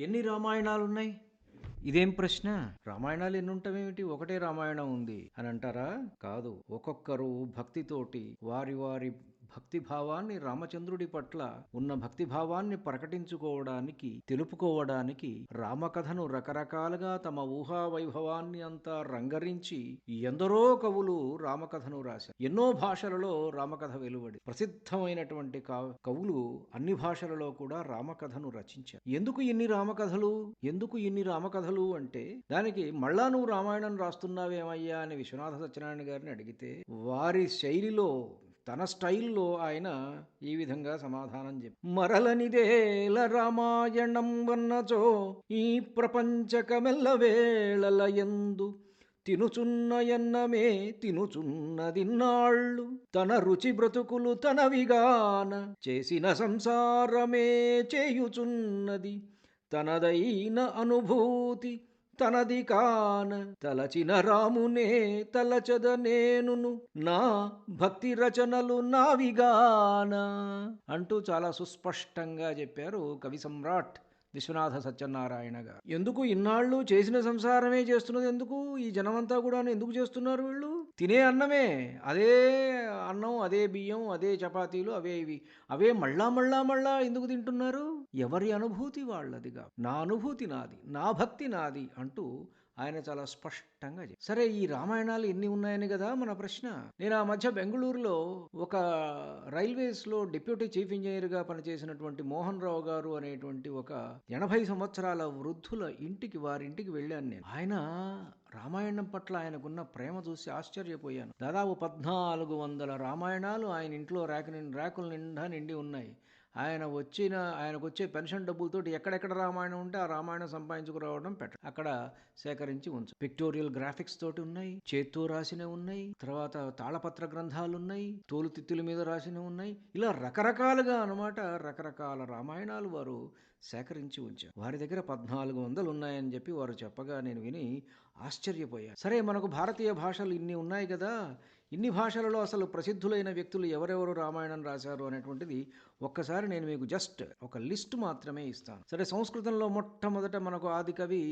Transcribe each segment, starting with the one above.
ఎన్ని రామాయణాలున్నాయి? ఇదేం ప్రశ్న? రామాయణాలు ఎన్ని ఉంటావేమిటి? ఒకటే రామాయణం ఉంది అని అంటారా? కాదు. ఒక్కొక్కరు భక్తితోటి వారి వారి భక్తి భావాన్ని, రామచంద్రుడి పట్ల ఉన్న భక్తి భావాన్ని ప్రకటించుకోవడానికి, తెలుపుకోవడానికి రామకథను రకరకాలుగా తమ ఊహా వైభవాన్ని అంతా రంగరించి ఎందరో కవులు రామకథను రాశారు. ఎన్నో భాషలలో రామకథ వెలువడి ప్రసిద్ధమైనటువంటి కవులు అన్ని భాషలలో కూడా రామకథను రచించారు. ఎందుకు ఇన్ని రామకథలు? అంటే దానికి మళ్ళా నువ్వు రామాయణం రాస్తున్నావేమయ్యా అని విశ్వనాథ సత్యనారాయణ గారిని అడిగితే వారి శైలిలో, తన స్టైల్లో ఆయన ఈ విధంగా సమాధానం చెప్పి, మరలనిదేల రామాయణం వన్నచో ఈ ప్రపంచకమెల్ల వేళల యందు తినుచున్న ఎన్నమే తినుచున్నదిన్నాళ్ళు తన రుచి బ్రతుకులు తనవిగాన చేసిన సంసారమే చేయుచున్నది తనదైన అనుభూతి తనది కాన తలచిన రామునే తలచద నేనును నా భక్తి రచనలు నావిగాన అంటూ చాలా సుస్పష్టంగా చెప్పారు కవి సమ్రాట్ విశ్వనాథ సత్యనారాయణ గారు. ఎందుకు ఇన్నాళ్ళు చేసిన సంసారమే చేస్తున్నది? ఎందుకు ఈ జనమంతా కూడా ఎందుకు చేస్తున్నారు? వీళ్ళు తినే అన్నమే, అదే అన్నం, అదే బియ్యం, అదే చపాతీలు, అవే మళ్ళా ఎందుకు తింటున్నారు? ఎవరి అనుభూతి వాళ్ళదిగా, నా అనుభూతి నాది, నా భక్తి నాది అంటూ ఆయన చాలా స్పష్టంగా చెప్పారు. సరే, ఈ రామాయణాలు ఎన్ని ఉన్నాయని కదా మన ప్రశ్న. నేను ఆ మధ్య బెంగళూరులో ఒక రైల్వేస్లో డిప్యూటీ చీఫ్ ఇంజనీర్గా పనిచేసినటువంటి మోహన్ రావు గారు అనేటువంటి ఒక 80 సంవత్సరాల వృద్ధుల వారింటికి వెళ్ళాను నేను. ఆయన రామాయణం పట్ల ఆయనకున్న ప్రేమ చూసి ఆశ్చర్యపోయాను. దాదాపు 1400 రామాయణాలు ఆయన ఇంట్లో ర్యాకుల నిండా నిండి ఉన్నాయి. ఆయనకు వచ్చే పెన్షన్ డబ్బులతోటి ఎక్కడెక్కడ రామాయణం ఉంటే ఆ రామాయణం సంపాదించుకురావడం అక్కడ సేకరించి ఉంచు. పిక్టోరియల్ గ్రాఫిక్స్ తోటి ఉన్నాయి, చేత్తో రాసినవి ఉన్నాయి, తర్వాత తాళపత్ర గ్రంథాలు ఉన్నాయి, తోలు తిత్తుల మీద రాసినవి ఉన్నాయి. ఇలా రకరకాలుగా అనమాట రకరకాల రామాయణాలు వారు సేకరించి ఉంచారు. వారి దగ్గర 1400 ఉన్నాయని చెప్పి వారు చెప్పగా నేను విని ఆశ్చర్యపోయాను. సరే, మనకు భారతీయ భాషలు ఇన్ని ఉన్నాయి కదా, ఇన్ని భాషలలో అసలు ప్రసిద్ధులైన వ్యక్తులు ఎవరెవరు రామాయణం రాశారు అనేటువంటిది ఒక్కసారి నేను మీకు జస్ట్ ఒక లిస్ట్ మాత్రమే ఇస్తాను. సరే, సంస్కృతంలో మొట్టమొదట మనకు ఆది కవి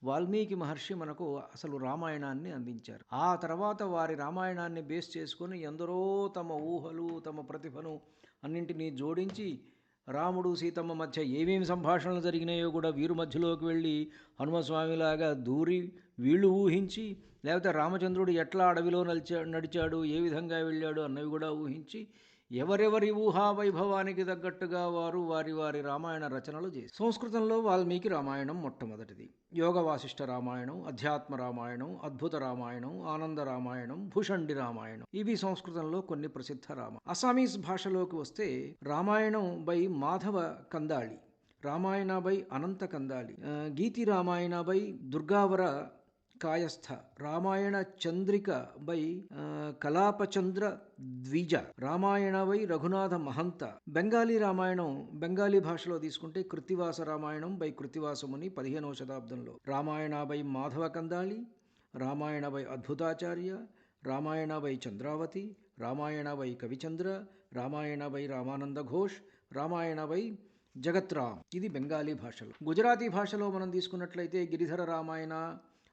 వాల్మీకి మహర్షి మనకు అసలు రామాయణాన్ని అందించారు. ఆ తర్వాత వారి రామాయణాన్ని బేస్ చేసుకొని ఎందరో తమ ఊహలు, తమ ప్రతిభను అన్నింటినీ జోడించి రాముడు సీతమ్మ మధ్య ఏమేమి సంభాషణలు జరిగినాయో కూడా వీరు మధ్యలోకి వెళ్ళి హనుమస్వామిలాగా దూరి వీళ్ళు ఊహించి, లేకపోతే రామచంద్రుడు ఎట్లా అడవిలో నడిచాడు, ఏ విధంగా వెళ్ళాడు అన్నవి కూడా ఊహించి ఎవరెవరి ఊహా వైభవానికి తగ్గట్టుగా వారు వారి వారి రామాయణ రచనలు చేసి. సంస్కృతంలో వాల్మీకి రామాయణం మొట్టమొదటిది. యోగ వాసిష్ఠ రామాయణం, అధ్యాత్మ రామాయణం, అద్భుత రామాయణం, ఆనంద రామాయణం, భూషండి రామాయణం, ఇవి సంస్కృతంలో కొన్ని ప్రసిద్ధ అసామీస్ భాషలోకి వస్తే Ramayanam by Madhava Kandali, Ramayana by Anantha Kandali, Giti Ramayana by Durgavara Kayastha, Ramayana Chandrika by Kalapachandra Dwija, Ramayana by Raghunatha Mahanta. Bengali Ramayanam Bengali భాషలో తీసుకుంటే కృత్తివాస రామాయణం బై కృత్తివాసముని 15వ శతాబ్దంలో, Ramayana by Madhava Kandali, Ramayana by Adbhutacharya, Ramayana by Chandravati, Ramayana by Kavichandra, Ramayana by Ramananda Ghosh, Ramayana by Jagatram. ఇది బెంగాలీ భాషలో. గుజరాతీ భాషలో మనం తీసుకున్నట్లయితే Giridhara Ramayana,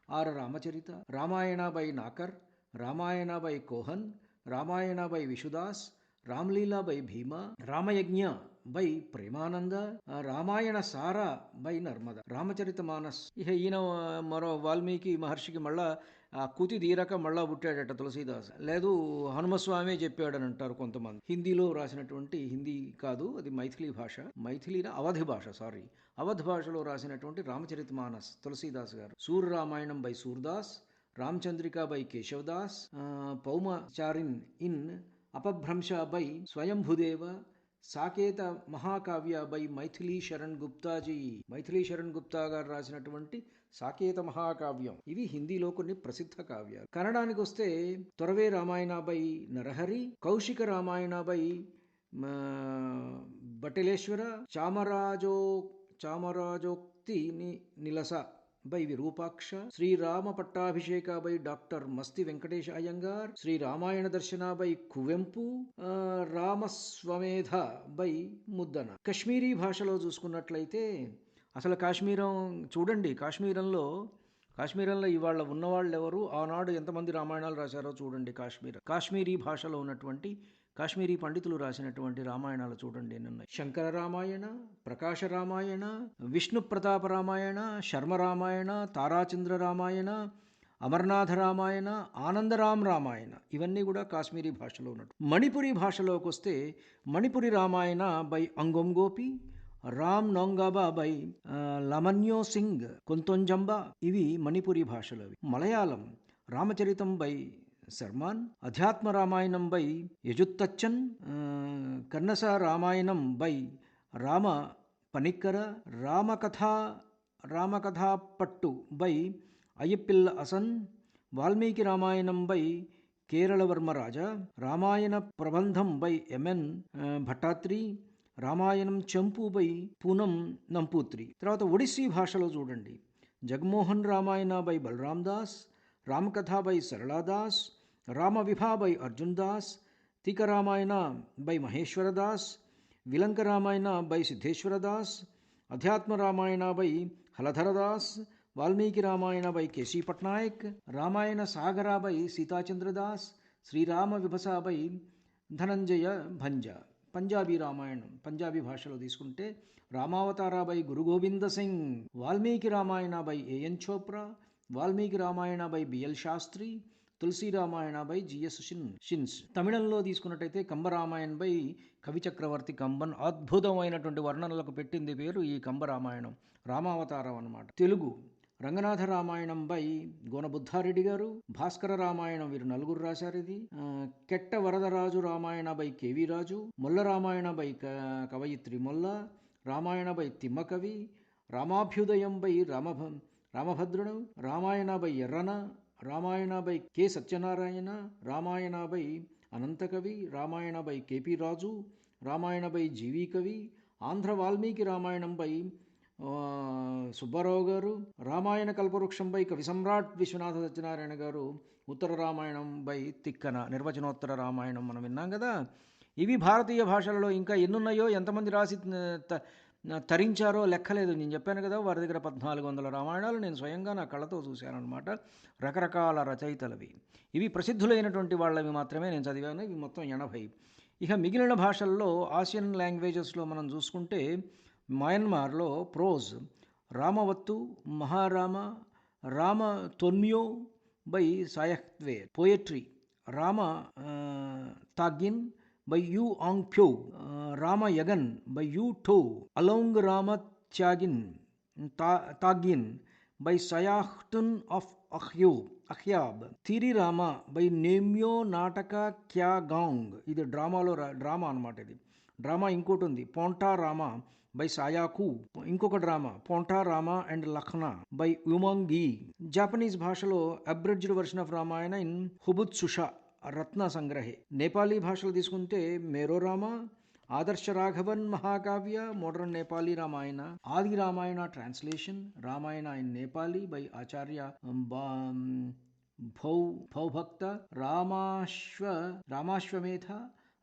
or Ramacharita, Ramayana by నాకర్, Ramayana by Kohan, Ramayana by Vishudas, Ramlila by Bhima, Ramayajna by Premananda, Ramayana Sara by Narmada, రామచరిత Manas. ఈయన మరో వాల్మీకి మహర్షికి మళ్ళా కుతి దీరక మళ్ళా పుట్టాడట తులసీదాస్. లేదు, హనుమస్వామి చెప్పాడని అంటారు కొంతమంది. హిందీలో రాసినటువంటి, హిందీ కాదు అది మైథిలీ భాష, అవధి భాష, అవధ్ భాషలో రాసినటువంటి రామచరిత మానస్ తులసీదాస్ గారు. Surya Ramayanam by Surdas, Ramachandrika by Keshavdas, Paumacharin in Apabhramsha by Swayambhudeva, Saketa Mahakavya by Maithili Sharan Guptaji. Maithili Sharan Gupta గారు రాసినటువంటి సాకేత మహాకావ్యం. ఇవి హిందీలో కొన్ని ప్రసిద్ధ కావ్యాలు. కన్నడానికి వస్తే Torave Ramayana by Narahari, Kaushika Ramayana by Bataleshwara, Chamarajokti Nilasa by Virupaksha, Shrirama Pattabhisheka by doctor Masti Venkatesha Iyengar, Shri Ramayana Darshana by Kuvempu, Ramaswamedha by Muddana. Kashmiri భాషలో చూసుకున్నట్లయితే అసలు చూడండి, కాశ్మీరంలో ఇవాళ ఉన్నవాళ్ళు ఎవరు, ఆనాడు ఎంతమంది రామాయణాలు రాశారో చూడండి. కాశ్మీరీ భాషలో ఉన్నటువంటి కాశ్మీరీ పండితులు రాసినటువంటి రామాయణాలు చూడండి ఎన్ని ఉన్నాయి. శంకర రామాయణ, ప్రకాశ రామాయణ, విష్ణు ప్రతాప రామాయణ, శర్మ రామాయణ, తారాచంద్ర రామాయణ, అమర్నాథ రామాయణ, ఆనందరామ్ రామాయణ, ఇవన్నీ కూడా కాశ్మీరీ భాషలో ఉన్నట్టు. మణిపురి భాషలోకి వస్తే మణిపురి రామాయణ బై అంగొం గోపి, రామ్ నోంగాబా బై లమన్యో సింగ్ కొంతొంజంబా, ఇవి మణిపురి భాషలవి. Malayalam Ramacharitam by Sharman, Adhyatma Ramayanam by Ezhuthachan, Kannassa Ramayanam by Rama Panikkar, Ramakatha Pattu by Ayyappilla Asan, Valmiki Ramayanam by Keralavarmaraja, Ramayana Prabandham by M N Bhattathiri, Ramayanam చంపు బై పూనం నంపూత్రి. తర్వాత ఒడిస్సీ భాషలో చూడండి, Jagamohan Ramayana by Balaram Das, Ramakatha by Saraladas, Ramavibha by Arjun Das, Tika Ramayana by Maheshwara Das, Vilanka Ramayana by Siddheshwara Das, Adhyatma Ramayana by Haladhardas, Valmiki Ramayana by Keshi Patnaik, Ramayana Sagara by Sitachandradas, Shrirama Vibhasa by Dhananjaya Bhanja. Punjabi Ramayanam Punjabi భాషలో తీసుకుంటే Ramavatara by Guru Govind Singh, Valmiki Ramayana by A N Chopra, Valmiki Ramayana by B L Shastri, Tulasi Ramayana by GS shins. తమిళంలో తీసుకున్నట్టయితే కంబరామాయణ్ బై కవి చక్రవర్తి కంబన్. అద్భుతమైనటువంటి వర్ణనలకు పెట్టింది పేరు ఈ కంబరామాయణం, రామావతారం అన్నమాట. తెలుగు రంగనాథ రామాయణం బై గోనబుద్ధారెడ్డి గారు, భాస్కర రామాయణం వీరు నలుగురు రాశారు. ఇది Ketta Varadaraju Ramayana by K V Raju, Molla Ramayana by కవయిత్రి Molla, Ramayana by Timmakavi, Ramabhyudayam by Ramabhadrudu, Ramayana by Errana, Ramayana by K Satyanarayana, Ramayana by Anantakavi, Ramayana by K P Raju, Ramayana by G V Kavi, Andhra Valmiki Ramayanam by Subbarao గారు, రామాయణ కల్పవృక్షం బై కవి సమ్రాట్ విశ్వనాథ సత్యనారాయణ గారు, ఉత్తర రామాయణం బై తిక్కన, నిర్వచనోత్తర రామాయణం మనం విన్నాం కదా. ఇవి భారతీయ భాషలలో ఇంకా ఎన్నున్నాయో, ఎంతమంది రాసి తరించారో లెక్కలేదు. నేను చెప్పాను కదా, వారి దగ్గర 1400 రామాయణాలు నేను స్వయంగా నా కళ్ళతో చూశానన్నమాట. రకరకాల రచయితలవి. ఇవి ప్రసిద్ధులైనటువంటి వాళ్ళవి మాత్రమే నేను చదివాను, ఇవి మొత్తం 80. ఇక మిగిలిన భాషల్లో ఆసియన్ లాంగ్వేజెస్లో మనం చూసుకుంటే మయన్మార్లో prose Ramavatthu, Maharama, Rama Thonmyo by Sayahtwe, poetry Rama Thagyin by U Aung Pyo, Rama Yagan by U Toe, Alaung Rama Thagyin by Sayahtun of Ahyab, Thiri Rama by Nemyo Nataka Kyaw Gong. ఇది డ్రామా అనమాట. ఇది డ్రామా. ఇంకోటి ఉంది పోంటా Rama by Sayaku, ఇంకొక drama Ponta Rama and Lakhna by Umangi. Japanese భాషలో abridged version of Ramayana in Hobutsushu Ratna Sangrahe. Nepali భాషలో తీసుకుంటే Mero Rama, Adarsha Raghavan Mahakavya, modern Nepali Ramayana, Adi Ramayana translation, Ramayana in Nepali by Acharya Bhanubhakta, Ramashwamedha,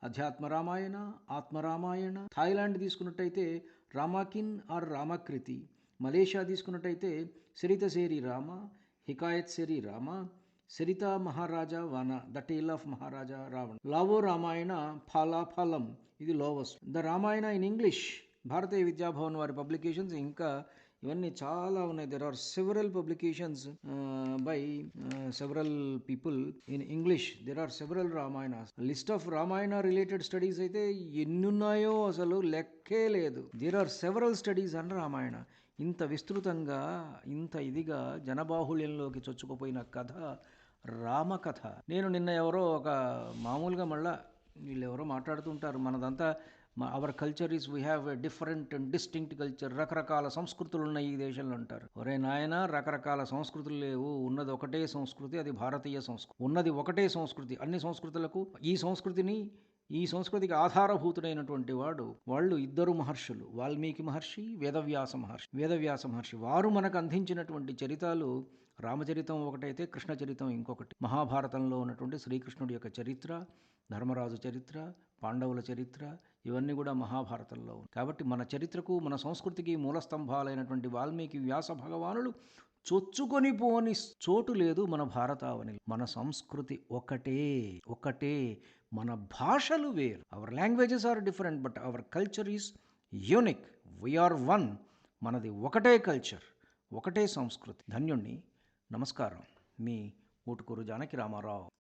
Adhyatma Ramayana, ఆత్మరామాయణ. Thailand తీసుకున్నట్టయితే రామాకిన్ ఆర్ రామకృతి. మలేషియా తీసుకున్నట్టయితే సరితసేరి Rama, హికాయత్ సెరి Rama, Sarita Maharaja Wana, the tale of Maharaja Ravan. Lao Ramayana Phalam, ఇది లోవస్ట్. The Ramayana in English, Bharatiya Vidyabhavan వారి పబ్లికేషన్స్. ఇంకా ఇవన్నీ చాలా ఉన్నాయి. There are several publications by several people in English. There are several Ramayanas. List of Ramayana related studies అయితే ఎన్నున్నాయో అసలు లెక్కే లేదు. There are several studies and Ramayana. ఇంత విస్తృతంగా, ఇంత ఇదిగా జనబాహుళ్యంలోకి చొచ్చుకుపోయిన కథ రామకథ. నేను నిన్న ఎవరో ఒక మామూలుగా మళ్ళా వీళ్ళు ఎవరో మాట్లాడుతుంటారు, మనదంతా our culture is we have a different and distinct culture, రకరకాల సంస్కృతులు ఉన్నాయి ఈ దేశంలో అంటారు. ఒరే నాయన, రకరకాల సంస్కృతులు లేవు, ఉన్నది ఒకటే సంస్కృతి, అది భారతీయ సంస్కృతి. ఉన్నది ఒకటే సంస్కృతి. అన్ని సంస్కృతులకు ఈ సంస్కృతికి ఆధారభూతుడైనటువంటి వాళ్ళు ఇద్దరు మహర్షులు, వాల్మీకి మహర్షి, వేదవ్యాస మహర్షి. వారు మనకు అందించినటువంటి చరితాలు రామచరితం ఒకటైతే కృష్ణ చరితం ఇంకొకటి. మహాభారతంలో ఉన్నటువంటి శ్రీకృష్ణుడి యొక్క చరిత్ర, ధర్మరాజు చరిత్ర, పాండవుల చరిత్ర, ఇవన్నీ కూడా మహాభారతంలో ఉన్నాయి. కాబట్టి మన చరిత్రకు మన సంస్కృతికి మూలస్తంభాలైనటువంటి వాల్మీకి వ్యాస భగవానులు చొచ్చుకొని పోని చోటు లేదు మన భారతావని. మన సంస్కృతి ఒకటే. మన భాషలు వేరు. Our languages are different but our culture is unique. We are one. మనది ఒకటే కల్చర్, ఒకటే సంస్కృతి. ధన్యుణ్ణి. నమస్కారం. మీ ఊటుకూరు జానకి రామారావు.